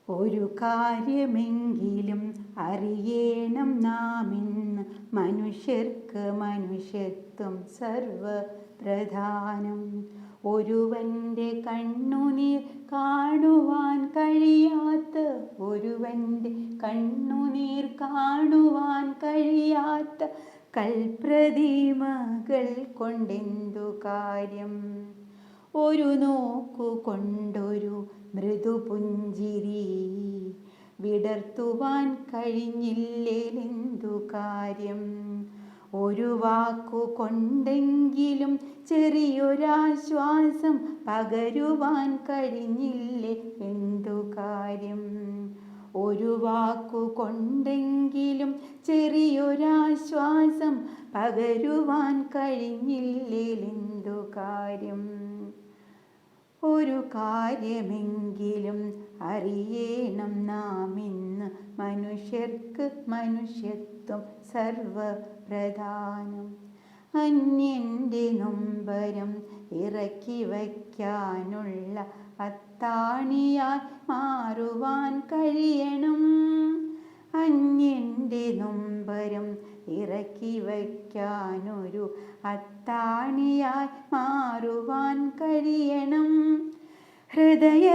ഒരു കാര്യമെങ്കിലും അറിയണം നാമിന്ന്, മനുഷ്യർക്ക് മനുഷ്യത്വം സർവപ്രധാനം. ഒരുവൻ്റെ കണ്ണുനീർ കാണുവാൻ കഴിയാത്ത കൽപ്രതിമകൾ കൊണ്ടെന്തു കാര്യം? ഒരു നോക്കുകൊണ്ടൊരു മൃദുപുഞ്ചിരി വിടർത്തുവാൻ കഴിഞ്ഞില്ലേലെന്തു കാര്യം? ഒരു വാക്കുകൊണ്ടെങ്കിലും ചെറിയൊരാശ്വാസം പകരുവാൻ കഴിഞ്ഞില്ലേ എന്തു കാര്യം? ഒരു വാക്കുകൊണ്ടെങ്കിലും ചെറിയൊരാശ്വാസം പകരുവാൻ കഴിഞ്ഞില്ലേലെന്തു കാര്യം? ഒരു കാര്യമെങ്കിലും അറിയണം നാമിന്ന്, മനുഷ്യർക്ക് മനുഷ്യത്വം സർവപ്രധാനം. അന്യൻ്റെ നൊമ്പരം ഇറക്കി വയ്ക്കാനുള്ള അത്താണിയായി മാറുവാൻ കഴിയണം. അന്യൻ്റെ നൊമ്പരം ഇറക്കി വയ്ക്കാനൊരു അത്താണിയായി മാറുവാൻ കഴിയണം. ഹൃദയ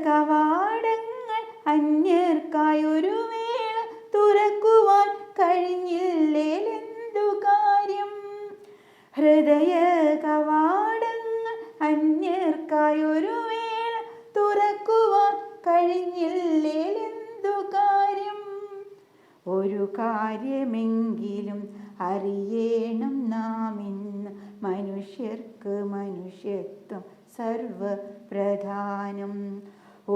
കവാടങ്ങൾ അന്യർക്കായൊരു വേള തുറക്കുവാൻ കഴിഞ്ഞില്ലേലെന്തു കാര്യം? ഹൃദയ കവാടങ്ങൾ അന്യർക്കായൊരു വേള തുറക്കുവാൻ കഴിഞ്ഞില്ലേലെന്തു കാര്യം? ഒരു കാര്യമെങ്കിലും അറിയണം നാമിന്ന്, മനുഷ്യർക്ക് മനുഷ്യത്വം സർവപ്രധാനം.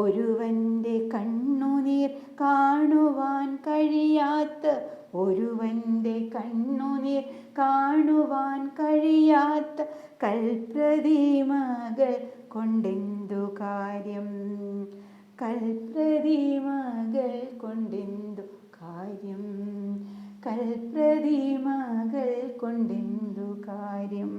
ഒരുവൻ്റെ കണ്ണുനീർ കാണുവാൻ കഴിയാത്ത കൽപ്രതിമകൾ കൊണ്ടെന്തു കാര്യം? കൽപ്രതിമകൾ കൊണ്ടെന്തു കാര്യം?